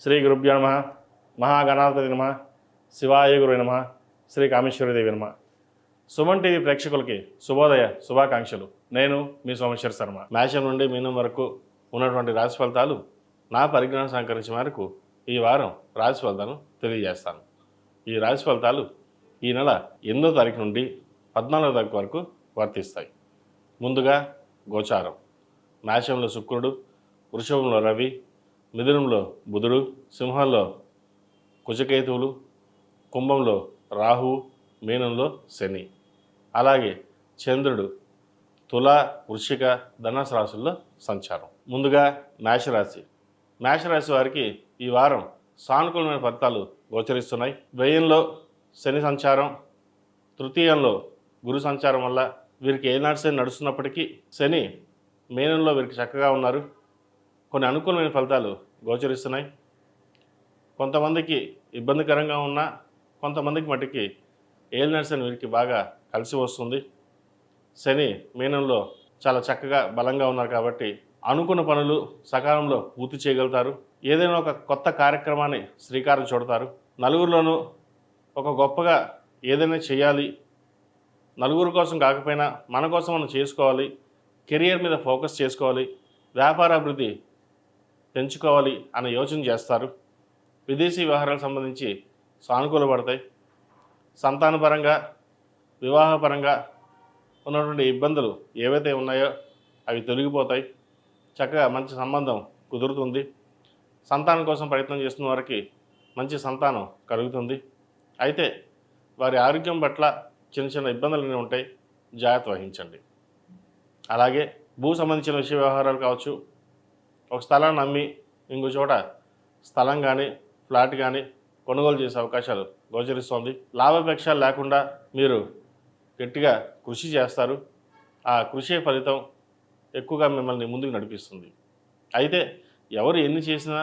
శ్రీ గురుభ్యో నమ. మహాగణాధిపతి నమ. శివాయ గురు నమ. శ్రీ కామేశ్వరదేవి నమ. సుమన్ టీవీ ప్రేక్షకులకి శుభోదయ శుభాకాంక్షలు. నేను మీ సోమేశ్వర శర్మ. మేషం నుండి మీనం వరకు ఉన్నటువంటి రాశి ఫలితాలు నా పరిజ్ఞానం సహకరించిన మేరకు ఈ వారం రాశి ఫలితాలను తెలియజేస్తాను. ఈ రాశి ఫలితాలు ఈ నెల 8వ తారీఖు నుండి 14వ తారీఖు వరకు వర్తిస్తాయి. ముందుగా గోచారం. మేషంలో శుక్రుడు, వృషభంలో రవి, మిథునంలో బుధుడు, సింహంలో కుజకేతువులు, కుంభంలో రాహువు, మీనంలో శని. అలాగే చంద్రుడు తుల, వృశ్చిక, ధనుసు రాశుల్లో సంచారం. ముందుగా మేషరాశి. మేషరాశి వారికి ఈ వారం సానుకూలమైన ఫలితాలు గోచరిస్తున్నాయి. వ్యయంలో శని సంచారం, తృతీయంలో గురు సంచారం వల్ల వీరికి ఏనాడు శని నడుస్తున్నప్పటికీ శని మీనంలో వీరికి చక్కగా ఉన్నారు. కొన్ని అనుకూలమైన ఫలితాలు గోచరిస్తున్నాయి. కొంతమందికి ఇబ్బందికరంగా ఉన్నా కొంతమందికి మట్టికి ఏలినాడు శని వీరికి బాగా కలిసి వస్తుంది. శని మీనంలో చాలా చక్కగా బలంగా ఉన్నారు కాబట్టి అనుకున్న పనులు సకాలంలో పూర్తి చేయగలుగుతారు. ఏదైనా ఒక కొత్త కార్యక్రమాన్ని శ్రీకారం చుడతారు. నలుగురిలోనూ ఒక గొప్పగా ఏదైనా చేయాలి, నలుగురు కోసం కాకపోయినా మన కోసం మనం చేసుకోవాలి, కెరియర్ మీద ఫోకస్ చేసుకోవాలి, వ్యాపారాభివృద్ధి పెంచుకోవాలి అనే యోచన చేస్తారు. విదేశీ వ్యవహారాలకు సంబంధించి సానుకూలపడతాయి. సంతానపరంగా, వివాహపరంగా ఉన్నటువంటి ఇబ్బందులు ఏవైతే ఉన్నాయో అవి తొలగిపోతాయి. చక్కగా మంచి సంబంధం కుదురుతుంది. సంతానం కోసం ప్రయత్నం చేస్తున్న వారికి మంచి సంతానం కలుగుతుంది. అయితే వారి ఆరోగ్యం పట్ల చిన్న చిన్న ఇబ్బందులు ఉంటాయి, జాగ్రత్త వహించండి. అలాగే భూ సంబంధించిన విషయ వ్యవహారాలు కావచ్చు, ఒక స్థలాన్ని అమ్మి ఇంకో చోట స్థలం కానీ ఫ్లాట్ కానీ కొనుగోలు చేసే అవకాశాలు గోచరిస్తోంది. లాభాపేక్ష లేకుండా మీరు గట్టిగా కృషి చేస్తారు. ఆ కృషి ఫలితం ఎక్కువగా మిమ్మల్ని ముందుకు నడిపిస్తుంది. అయితే ఎవరు ఎన్ని చేసినా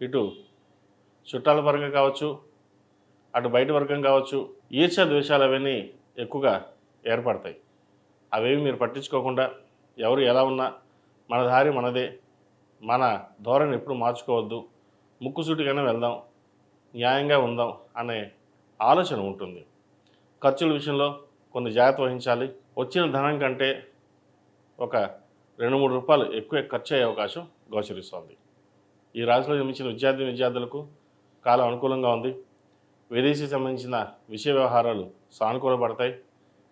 ఇటు చుట్టాల పరంగా కావచ్చు, అటు బయట వర్గం కావచ్చు, ఈర్ష్య ద్వేషాలు అవన్నీ ఎక్కువగా ఏర్పడతాయి. అవేవి మీరు పట్టించుకోకుండా ఎవరు ఎలా ఉన్నా మన దారి మనదే, మన ధోరణి ఎప్పుడు మార్చుకోవద్దు, ముక్కుసూటిగానే వెళ్దాం, న్యాయంగా ఉందాం అనే ఆలోచన ఉంటుంది. ఖర్చుల విషయంలో కొన్ని జాగ్రత్త వహించాలి. వచ్చిన ధనం కంటే ఒక 2-3 రూపాయలు ఎక్కువ ఖర్చు అయ్యే అవకాశం గోచరిస్తోంది. ఈ రాశిలో జన్మించిన విద్యార్థులకు కాలం అనుకూలంగా ఉంది. విదేశీ సంబంధించిన విషయ వ్యవహారాలు సానుకూలపడతాయి.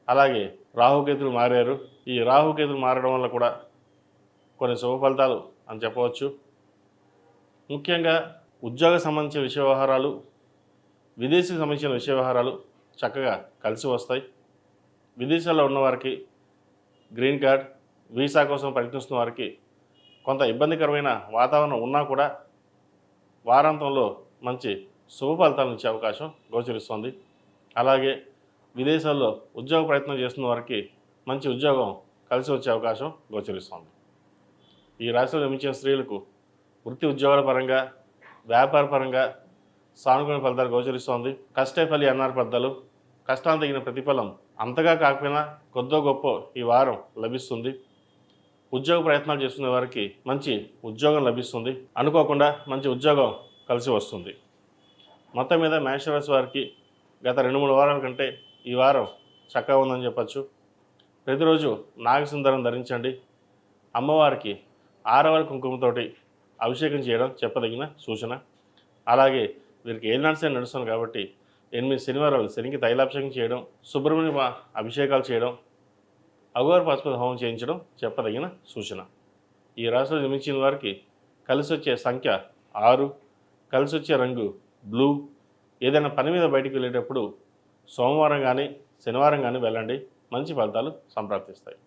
అలాగే రాహుకేతులు మారారు. ఈ రాహుకేతులు మారడం వల్ల కూడా కొన్ని శుభ ఫలితాలు అని చెప్పవచ్చు. ముఖ్యంగా ఉద్యోగ సంబంధించిన విషయ వ్యవహారాలు, విదేశీకి సంబంధించిన విషయ వ్యవహారాలు చక్కగా కలిసి వస్తాయి. విదేశాల్లో ఉన్నవారికి గ్రీన్ కార్డ్, వీసా కోసం ప్రయత్నిస్తున్న వారికి కొంత ఇబ్బందికరమైన వాతావరణం ఉన్నా కూడా వారాంతంలో మంచి శుభ ఫలితాలను ఇచ్చే అవకాశం గోచరిస్తుంది. అలాగే విదేశాల్లో ఉద్యోగ ప్రయత్నం చేస్తున్న వారికి మంచి ఉద్యోగం కలిసి వచ్చే అవకాశం గోచరిస్తుంది. ఈ రాశిలో జన్మించిన స్త్రీలకు వృత్తి ఉద్యోగాల పరంగా, వ్యాపార పరంగా సానుకూల ఫలితాలు గోచరిస్తోంది. కష్టే ఫలి అన్నారు పెద్దలు. కష్టానికి తగిన ప్రతిఫలం అంతగా కాకపోయినా కొద్దో గొప్ప ఈ వారం లభిస్తుంది. ఉద్యోగ ప్రయత్నాలు చేసుకునే వారికి మంచి ఉద్యోగం లభిస్తుంది. అనుకోకుండా మంచి ఉద్యోగం కలిసి వస్తుంది. మొత్తం మీద మేషరాశి వారికి గత 2-3 వారాల కంటే ఈ వారం చక్కగా ఉందని చెప్పచ్చు. ప్రతిరోజు నాగసుందరం ధరించండి. అమ్మవారికి ఆరవల కుంకుమతోటి అభిషేకం చేయడం చెప్పదగిన సూచన. అలాగే వీరికి ఏలినాడు శని నడుస్తుంది కాబట్టి 8 శనివారాలు శనికి తైలాభిషేకం చేయడం, సుబ్రహ్మణ్య అభిషేకాలు చేయడం, అఘోర పశుపత హోమం చేయించడం చెప్పదగిన సూచన. ఈ రాశిలో జన్మించిన వారికి కలిసి వచ్చే సంఖ్య 6, కలిసి వచ్చే రంగు బ్లూ. ఏదైనా పని మీద బయటికి వెళ్ళేటప్పుడు సోమవారం కానీ శనివారం కానీ వెళ్ళండి, మంచి ఫలితాలు సంప్రాప్తిస్తాయి.